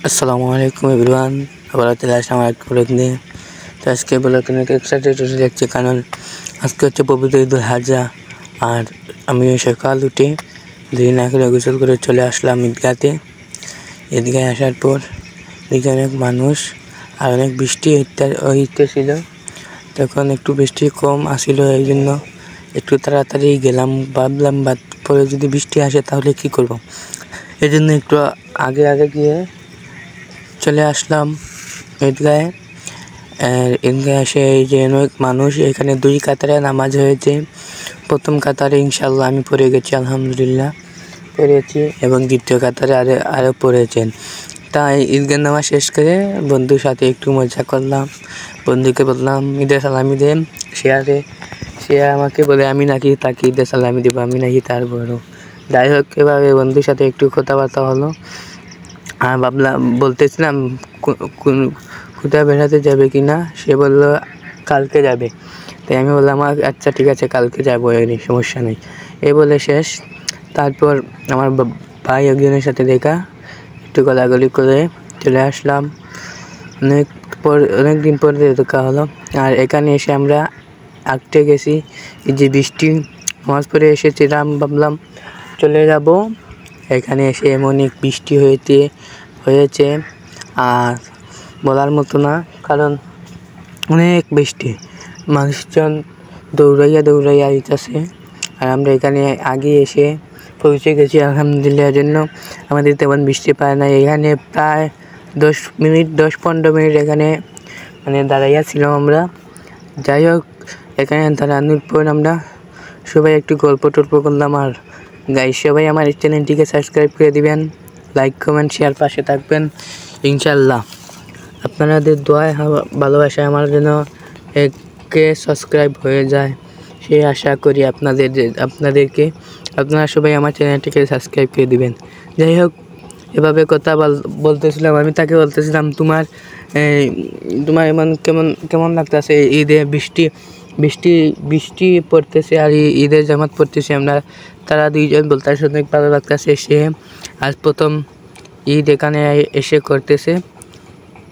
আসসালামু আলাইকুম এভরিওয়ান, আবার চলে আসলাম আমার একটা ব্লগ নিয়ে। তো আজকে ব্লগ নিয়ে এক্সাইটেড দেখছি, কারণ আজকে হচ্ছে পবিত্র ঈদুল হাজা। আর আমি সকাল উঠে দেরি না করে গোসল করে চলে আসলাম ঈদগাতে। ঈদগায় আসার পর দেখি অনেক মানুষ আর অনেক বৃষ্টি হইতেছিল। তখন একটু বৃষ্টি কম আসিল, এই জন্য একটু তাড়াতাড়ি গেলাম। ভাবলাম পরে যদি বৃষ্টি আসে তাহলে কি করব, এই জন্য একটু আগে আগে গিয়ে চলে আসলাম ঈদগাহে। ঈদগাহে এসে এই যে অনেক মানুষ, এখানে 2 কাতারে নামাজ হয়েছে। প্রথম কাতারে ইনশাআল্লাহ আমি পড়ে গেছি, আলহামদুলিল্লাহ পড়েছি, এবং দ্বিতীয় কাতারে আরও পড়েছেন। তাই ঈদগাহ নামাজ শেষ করে বন্ধুর সাথে একটু মজা করলাম। বন্ধুকে বললাম ঈদের সালামি দেন, সে আমাকে বলে আমি নাকি তাকে ঈদের সালামি দেবো, আমি নাকি তার বড়। যাই হোক, এভাবে বন্ধুর সাথে একটু কথাবার্তা হলো। আর বলতেছিলাম কোথায় বেড়াতে যাবে কি না, সে বলল কালকে যাবে। তাই আমি বললাম আচ্ছা ঠিক আছে, কালকে যাবো, সমস্যা নেই। এই বলে শেষ। তারপর আমার ভাই একজনের সাথে দেখা, একটু গলাগলি করে চলে আসলাম। অনেক দিন পর দেখা হলো। আর এখানে এসে আমরা আঁকতে গেছি, এই যে বৃষ্টি নামাজ পড়ে এসেছিলাম, ভাবলাম চলে যাব। এখানে এসে এমন এক বৃষ্টি হয়েছে আর বলার মতো না, কারণ অনেক বৃষ্টি, মানুষজন দৌড়াইয়া দিতেছে। আর আমরা এখানে আগে এসে পৌঁছে গেছি আলহামদুলিল্লাহ। জন্য আমাদের তেমন বৃষ্টি পায় না। এখানে প্রায় 10-15 মিনিট এখানে দাঁড়াইয়া ছিলাম আমরা। যাই হোক, এখানে দাঁড়ানোর পর আমরা সবাই একটু গল্প টল্প করলাম। আর গাইস, সবাই আমার চ্যানেলটিকে সাবস্ক্রাইব করে দিবেন, লাইক কমেন্ট শেয়ার পাশে থাকবেন ইনশাআল্লাহ। আপনাদের দোয়ায় ভালোবাসায় আমার যেন একে সাবস্ক্রাইব হয়ে যায়, সেই আশা করি আপনাদেরকে। আপনারা সবাই আমার চ্যানেলটিকে সাবস্ক্রাইব করে দিবেন। যাই হোক, এভাবে কথা বলতেছিলাম, আমি তাকে বলতেছিলাম তোমার এমন কেমন লাগতেছে ঈদে? বৃষ্টি পড়তেছে আর ঈদের জামাত পড়তেছে আমরা, তারা দুইজন বলতেছে অনেক ভালো লাগতেছে। সে আজ প্রথম ঈদ এখানে এসে করতেছে,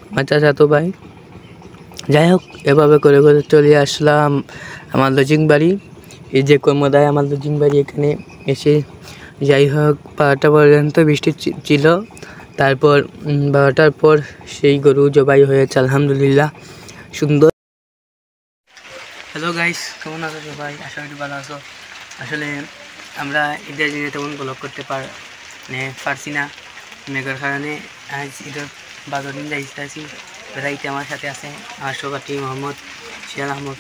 আমার চাচাতো ভাই। যাই হোক, এভাবে করে চলে আসলাম আমার লজিং বাড়ি। এই যে কর্মদায় আমার লজিং বাড়ি, এখানে এসে যাই হোক 12টা পর্যন্ত বৃষ্টি ছিল। তারপর 12টার পর সেই গরু জবাই হয়েছে, আলহামদুলিল্লাহ সুন্দর। হ্যালো গাইস, কেমন আছো সবাই? আশা করি ভালো আছো। আসলে আমরা ঈদের দিনে তেমন ব্লগ করতে পারছি না, মেঘের কারণে। আজ ঈদের 12 দিন যাইতেছি বেড়াইতে। আমার সাথে আছে আমার সহপাঠী মোহাম্মদ শিয়াল আহমদ।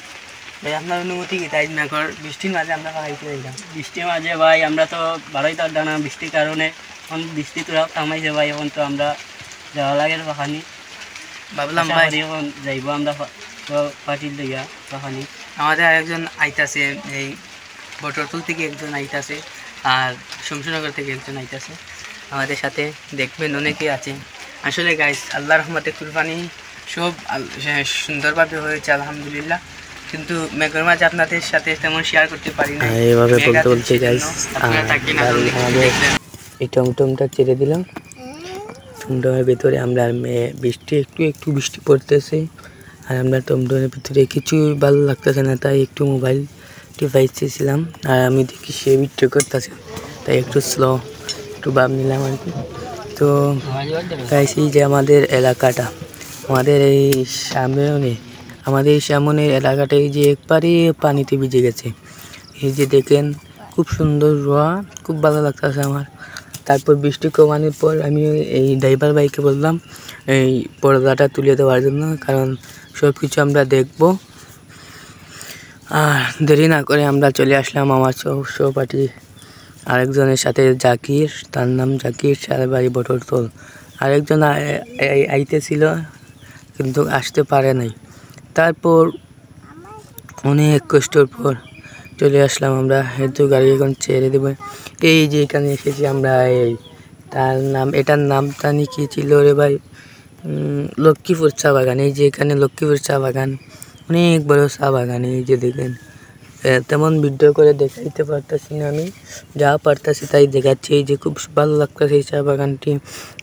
ভাই, আপনার অনুমতি কি? তাই মেঘর বৃষ্টির মাঝে আমরা বাড়াইতে যাইলাম। বৃষ্টির মাঝে ভাই আমরা তো ভালোই তার ডানা, বৃষ্টির কারণে এখন বৃষ্টি তো থামাইছে ভাই। এখন তো আমরা যাওয়া লাগে পাখানি, ভাবলাম ভাই এখন যাইব আমরা পাটির লইয়া পাখানি। আমাদের আরেকজন আইতাছে, এই বটরতুল থেকে একজন আইতাছে, আর শমশনগর থেকে একজন আইতাছে আমাদের সাথে। দেখবেন অনেকে আছে। আসলে গাইস, আল্লাহর রহমতে কুরবানি সব সুন্দরভাবে হয়েছে আলহামদুলিল্লাহ, কিন্তু মেঘের মাঝে আপনাদের সাথে তেমন শেয়ার করতে পারি না। এইভাবে বলতে গাইস, এই টমটমটা ছেড়ে দিলাম। টমটমের ভিতরে আমরা বৃষ্টি একটু বৃষ্টি পড়তেছে, আর আমরা টমটমের ভিতরে কিছুই ভালো লাগতেছে না, তাই একটু মোবাইল টিপাইতেছিলাম। আর আমি দেখি সে ভিডিও করতেছে, তাই একটু একটু ভাব নিলাম আর কি। তো গাইছি যে আমাদের এলাকাটা, আমাদের এই সামনের এলাকাটা এই যে একবারে পানিতে ভিজে গেছে। এই যে দেখেন, খুব সুন্দর রোয়া, খুব ভালো লাগতেছে আমার। তারপর বৃষ্টি কমানোর পর আমি এই ড্রাইভার ভাইকে বললাম এই পর্দাটা তুলে দেওয়ার জন্য, কারণ সব কিছু আমরা দেখব। আর দেরি না করে আমরা চলে আসলাম আমার সহপাঠী আরেকজনের সাথে, জাকির, তার নাম জাকির, সারা বাড়ি বটরতল। আরেকজন আইতেছিল কিন্তু আসতে পারে নাই। তারপর অনেক কষ্টর পর চলে আসলাম আমরা। হেতু গাড়ি এখন ছেড়ে দেবো। এই যে এখানে এসেছি আমরা, এটার নামটা কি ছিল রে ভাই? লক্ষ্মীপুর চা বাগান। এই যে এখানে লক্ষ্মীপুর চা বাগান, অনেক বড় চা বাগান। এই যে দেখেন তেমন ভিডিও করে দেখাইতে পারতাছি না, আমি যা পারতাছি তাই দেখাচ্ছি। এই যে খুব ভালো লাগতেছে এই চা বাগানটি।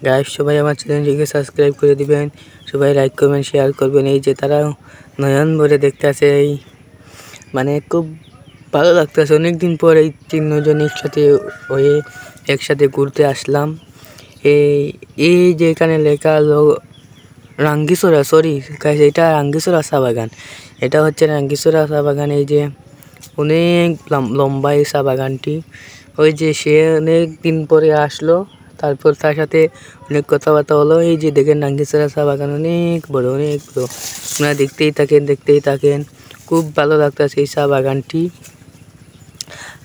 গাইস সবাই আমার চ্যানেলটিকে সাবস্ক্রাইব করে দিবেন, সবাই লাইক কমেন্ট শেয়ার করবেন। এই যে তারা নয়ন ভরে দেখতে আছে, এই মানে খুব ভালো লাগতেছে। অনেকদিন পর এই 3 জন একসাথে হয়ে একসাথে ঘুরতে আসলাম। এই এই যে এখানে লেখা রাঙ্গিসোরা, সরি গাইস এটা রাঙ্গিসোরা চা বাগান, এটা হচ্ছে রাঙ্গিসোরা চা বাগান। এই যে অনেক লম্বা এই চা বাগানটি। ওই যে সে অনেক দিন পরে আসলো, তারপর তার সাথে অনেক কথাবার্তা হলো। এই যে দেখেন রাঙ্গিসোরা চা বাগান অনেক বড়, অনেক বড়। আপনারা দেখতেই থাকেন, খুব ভালো লাগতেছে এই চা বাগানটি।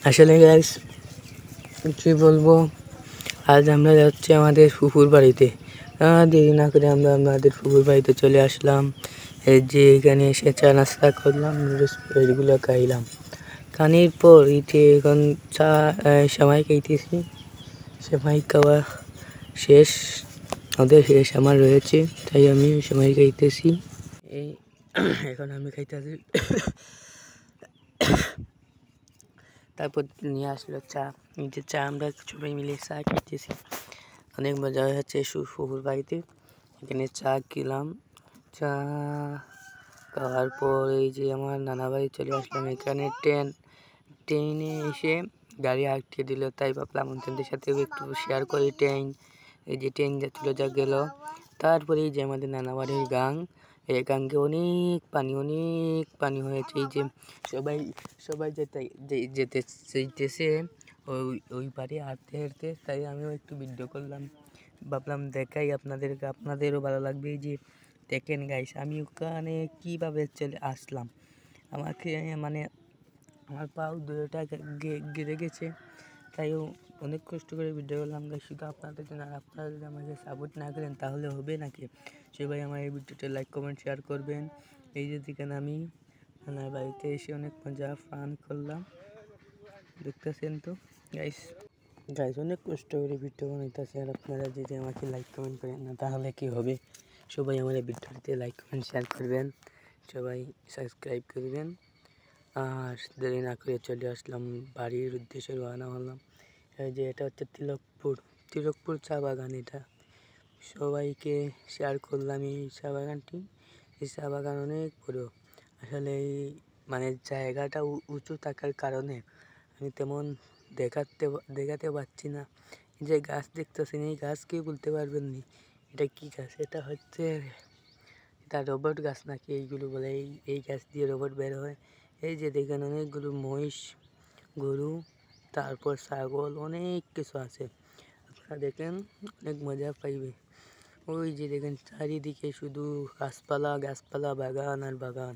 আসলে গাইস কি বলবো, আজ আমরা যাচ্ছি আমাদের ফুফুর বাড়িতে। দেরি না করে আমরা আমাদের ফুফুর বাড়িতে চলে আসলাম। এই যে এখানে এসে চা নাস্তা করলাম, এগুলো খাইলাম। খানির পর ইতে এখন চা সেমাই খাইতেছি। সেমাই খাওয়া শেষ, ওদের শেষ আমার রয়েছে, তাই আমি সেমাই খাইতেছি। এই এখন আমি খাইতেছি। তারপর নিয়ে আসলো চা। এই যে চা আমরা সবাই মিলে চা খাইতেছি, অনেক মজা হচ্ছে ফুফুর বাড়িতে। এখানে চা খেলাম, চা খাওয়ার পর এই যে আমার নানা বাড়ি চলে আসলাম। এখানে ট্রেনে এসে গাড়ি আটকে দিল, তাই ভাবলাম আপনাদের সাথেও একটু শেয়ার করি ট্রেন। এই যে ট্রেন যাচ্ছিল, যা গেল। তারপরে এই যে আমাদের নানা বাড়ির গাং, এই গাঙ্গে অনেক পানি হয়েছে। এই যে সবাই যেতে চাইতেছে ওই পারে হাঁটতে, তাই আমিও একটু ভিডিও করলাম, ভাবলাম দেখাই আপনাদেরও ভালো লাগবে। এই যে দেখেন গাইস, আমি ওখানে কীভাবে চলে আসলাম, আমাকে মানে আমার পাও দুটোটা গেড়ে গেছে, তাইও অনেক কষ্ট করে ভিডিও করলাম গাইস শুধু আপনাদের জন্য। আর আপনারা যদি আমাকে সাপোর্ট না করেন তাহলে হবে নাকি? সবাই আমার এই ভিডিওটা লাইক কমেন্ট শেয়ার করবেন। এই যে দেখেন আমি নানার বাড়িতে এসে অনেক মজা ফান করলাম, দেখতেছেন তো গাইস। অনেক কষ্ট করে ভিডিও বানাইতেছে, আর আপনারা যদি আমাকে লাইক কমেন্ট করেন না তাহলে কি হবে? সবাই আমার এই ভিডিওটিতে লাইক কমেন্ট শেয়ার করবেন, সবাই সাবস্ক্রাইব করবেন। আর দেরি না করে চলে আসলাম বাড়ির উদ্দেশ্যে, রওনা হলাম। এই যে এটা হচ্ছে তিলকপুর চা বাগান। এটা সবাইকে শেয়ার করলাম এই চা বাগানটি। এই চা বাগান অনেক বড়। আসলে এই মানে জায়গাটা উঁচু থাকার কারণে আমি তেমন দেখাতে পারছি না। এই যে গাছ দেখতেছেন, এই গাছ কেউ বলতে পারবেন না এটা কি গাছ। এটা হচ্ছে রবট গাছ নাকি এইগুলো বলে। এই গাছ দিয়ে রবট বের হয়। এই যে দেখেন অনেকগুলো মহিষ, গরু, তারপর ছাগল, অনেক কিছু আছে। আপনারা দেখেন অনেক মজা পাইবে। ওই যে দেখেন চারিদিকে শুধু গাছপালা, বাগান আর বাগান।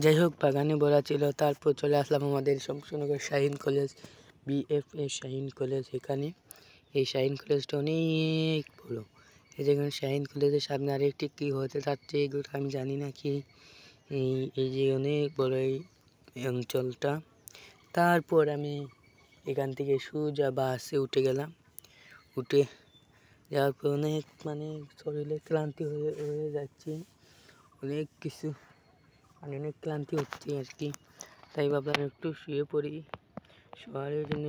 যাই হোক, বাগানে ভরা ছিল। তারপর চলে আসলাম আমাদের Shamshernagar Shaheen college, BFA Shaheen college. এখানে এই শাহীন কলেজটা অনেক বড়। এই যেখানে শাহীন কলেজের সামনে আরেকটি কী হতে যাচ্ছে এগুলো আমি জানি না কি। এই যে অনেক বড় এই অঞ্চলটা। তারপর আমি এখান থেকে সোজা বাসে উঠে গেলাম। উঠে যাওয়ার পর অনেক মানে শরীরে ক্লান্তি হয়ে যাচ্ছি, অনেক কিছু অনেক ক্লান্তি হচ্ছে আর কি। তাই ভাবলাম একটু শুয়ে পড়ি। শহরের জন্য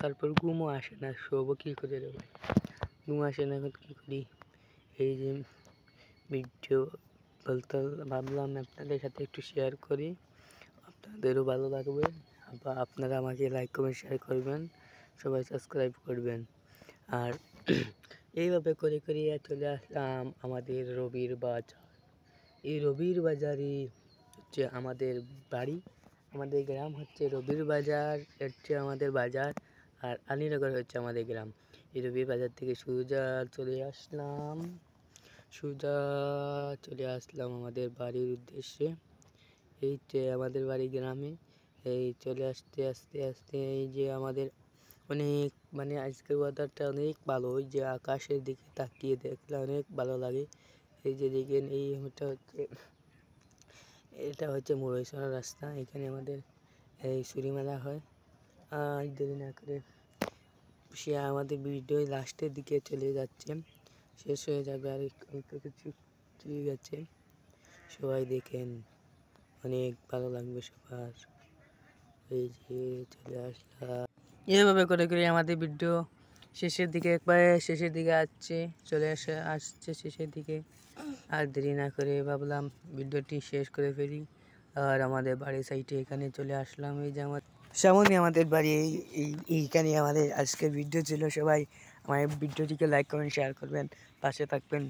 তারপর ঘুমও আসে না, শোবো কী করে রে ভাই, ঘুম আসে না, এখন কী করি। এই যে ভিডিও বলতে ভাবলাম আপনাদের সাথে একটু শেয়ার করি, আপনাদেরও ভালো লাগবে। আপনারা আমাকে লাইক কমেন্ট শেয়ার করবেন, সবাই সাবস্ক্রাইব করবেন। আর এইভাবে করে চলে আসলাম আমাদের রবির বাজার। এই রবির বাজারই হচ্ছে আমাদের বাড়ি, আমাদের গ্রাম হচ্ছে রবির বাজার হচ্ছে আমাদের বাজার, আর আলীনগর হচ্ছে আমাদের গ্রাম। এই রবির বাজার থেকে সোজা চলে আসলাম আমাদের বাড়ির উদ্দেশ্যে। এই যে আমাদের বাড়ি গ্রামে। এই চলে আস্তে এই যে আমাদের অনেক মানে আজকের ওয়েদারটা অনেক ভালো। ওই যে আকাশের দিকে তাকিয়ে দেখলে অনেক ভালো লাগে। এই যে দেখেন এটা হচ্ছে মুরইছড়া রাস্তা। এখানে আমাদের এই ছুরি মেলা হয়। আর দেরি না করে সে আমাদের ভিডিও লাস্টের দিকে চলে যাচ্ছে, শেষ হয়ে যাবে আর অল্প কিছু ঠিক আছে। সবাই দেখেন অনেক ভালো লাগবে সবার। এই যে চলে আসলাম, এভাবে করে করে আমাদের ভিডিও শেষের দিকে, একবারে শেষের দিকে আসছে শেষের দিকে। আর দেরি না করে ভাবলাম ভিডিওটি শেষ করে ফেলি। আর আমাদের বাড়ির সাইডে এখানে চলে আসলাম। এই যে আমার সামনে আমাদের বাড়ি, এইখানে আমাদের আজকের ভিডিও ছিল। সবাই আমার ভিডিওটিকে লাইক করবেন, শেয়ার করবেন, পাশে থাকবেন।